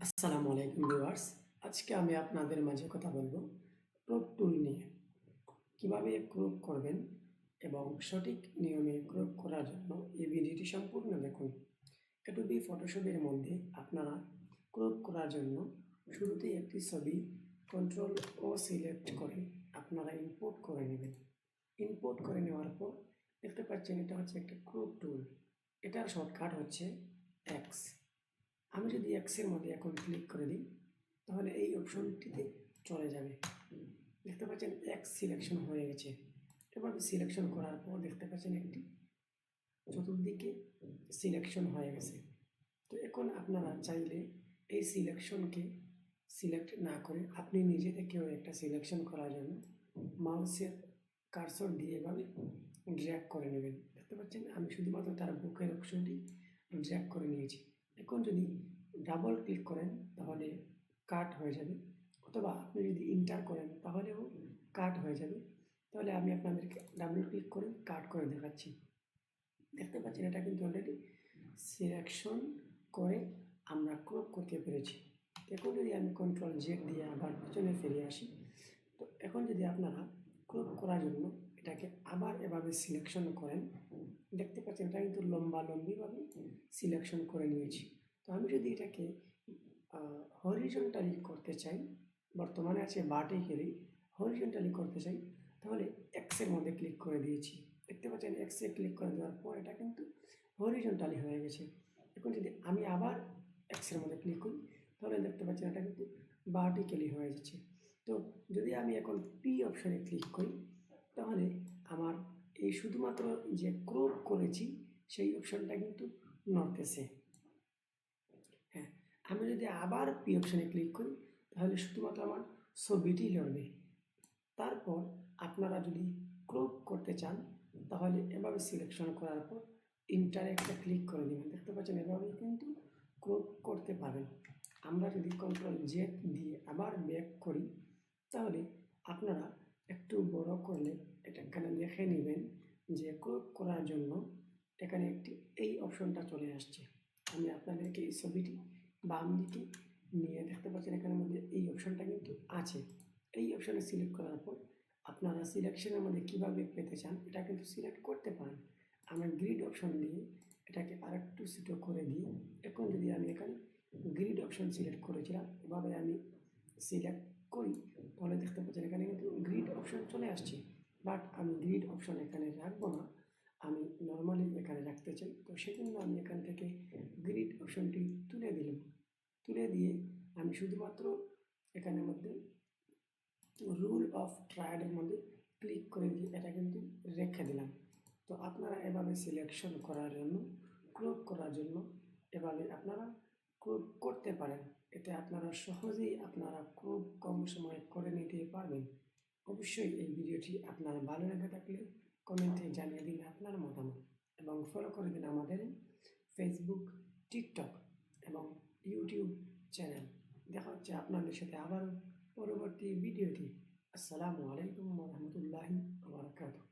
আসসালামু আলাইকুম ভিউয়ার্স। আজকে আমি আপনাদের মাঝে কথা বলবো ক্রপ টুল নিয়ে। কিভাবে ক্রপ করবেন এবং সঠিক নিয়মে ক্রপ করার জন্য এই ভিডিওটি সম্পূর্ণ দেখুন। অ্যাডোবি ফটোশপের মধ্যে আপনারা ক্রপ করার জন্য শুরুতেই একটি ছবি কন্ট্রোল ও সিলেক্ট করে আপনারা ইম্পোর্ট করে নেবেন। ইম্পোর্ট করে নেওয়ার পর দেখতে পাচ্ছেন এটা হচ্ছে একটা ক্রপ টুল। এটার শর্টকাট হচ্ছে এক্স। আমি যদি এক্সের মধ্যে এখন ক্লিক করে দিই তাহলে এই অপশনটিতে চলে যাবে। দেখতে পাচ্ছেন এক্স সিলেকশন হয়ে গেছে। এভাবে সিলেকশন করার পর দেখতে পাচ্ছেন একটি চতুর্দিকে সিলেকশন হয়ে গেছে। তো এখন আপনারা চাইলে এই সিলেকশনকে সিলেক্ট না করে আপনি নিজে থেকেও একটা সিলেকশন করার জন্য মাউসের কার্সর দিয়ে এভাবে ড্র্যাগ করে নেবেন। দেখতে পাচ্ছেন আমি শুধুমাত্র তার বুকের অপশনটি ড্র্যাগ করে নিয়েছি। এখন যদি ডাবল ক্লিক করেন তাহলে কাট হয়ে যাবে, অথবা আপনি যদি ইন্টার করেন তাহলেও কাট হয়ে যাবে। তাহলে আমি আপনাদেরকে ডাবল ক্লিক করে কাট করে দেখাচ্ছি। দেখতে পাচ্ছেন এটা কিন্তু অলরেডি সিলেকশন করে আমরা ক্রপ করতে পেরেছি। এখন যদি আমি কন্ট্রোল জেড দিয়ে আবার পিছনে ফিরে আসি, তো এখন যদি আপনারা ক্রপ করার জন্য এটাকে আবার এভাবে সিলেকশন করেন, দেখতে পাচ্ছেন এটা কিন্তু লম্বিভাবে সিলেকশন করে নিয়েছি। তো আমি যদি এটাকে হরিজন্টালি করতে চাই, বর্তমানে আছে ভার্টিক্যালি, হরিজন্টালি করতে চাই তাহলে এক্সের মধ্যে ক্লিক করে দিয়েছি। দেখতে পাচ্ছেন এক্সে ক্লিক করে দেওয়ার পর এটা কিন্তু হরিজন্টালি হয়ে গেছে। এখন যদি আমি আবার এক্সের মধ্যে ক্লিক করি তাহলে দেখতে পাচ্ছেন এটা কিন্তু ভার্টিক্যালি হয়ে যাচ্ছে। তো যদি আমি এখন পি অপশানে ক্লিক করি তাহলে আমার এই শুধুমাত্র যে ক্রপ করেছি সেই অপশানটা কিন্তু নড়তেছে। হ্যাঁ, আমি যদি আবার পি অপশানে ক্লিক করি তাহলে শুধুমাত্র আমার ছবিটি লড়বে। তারপর আপনারা যদি ক্রপ করতে চান তাহলে এভাবে সিলেকশন করার পর ইন্টারে একটা ক্লিক করে দেবেন। দেখতে পাচ্ছেন এভাবেই কিন্তু ক্রপ করতে পারেন। আমরা যদি কন্ট্রোল জেড দিয়ে আবার ব্যাক করি তাহলে আপনারা একটু বড় করলে এটা এখানে দেখে নেবেন যে ক্রপ করার জন্য এখানে একটি এই অপশনটা চলে আসছে। আমি আপনাদেরকে এই ছবিটি বাম দিকে নিয়ে দেখতে পাচ্ছেন এখানের মধ্যে এই অপশনটা কিন্তু আছে। এই অপশানে সিলেক্ট করার পর আপনারা সিলেকশনের মধ্যে কীভাবে পেতে চান এটা কিন্তু সিলেক্ট করতে পারেন। আমরা গ্রিড অপশন দিয়ে এটাকে আরেকটু ছোটো করে দিয়ে এখন যদি আমি এখানে গ্রিড অপশন সিলেক্ট করেছিলাম এভাবে আমি সিলেক্ট করি তাহলে দেখতে পাচ্ছেন এখানে কিন্তু গ্রিড অপশন চলে আসছে। বাট আমি গ্রিড অপশন এখানে রাখবো না, আমি নর্মালি এখানে রাখতে চাই। তো সেজন্য আমি এখান থেকে গ্রিড অপশনটি তুলে দিলাম। তুলে দিয়ে আমি শুধুমাত্র এখানের মধ্যে রুল অফ ট্রায়াডের মধ্যে ক্লিক করে দিয়ে এটা কিন্তু রেখে দিলাম। তো আপনারা এভাবে সিলেকশন করার জন্য ক্রপ করার জন্য এভাবে আপনারা ক্রপ করতে পারেন। এতে আপনারা সহজেই আপনারা ক্রপ কম সময়ে করে নিতে পারবেন। অবশ্যই এই ভিডিওটি আপনার ভালো লেগে থাকলে কমেন্টে জানিয়ে দিন আপনার মতামত এবং ফলো করে দিন আমাদের ফেসবুক, টিকটক এবং ইউটিউব চ্যানেল। দেখা হচ্ছে আপনাদের সাথে আবারও পরবর্তী ভিডিওটি। আসসালামু আলাইকুম ওয়া রাহমাতুল্লাহি ওয়া বারাকাতুহু।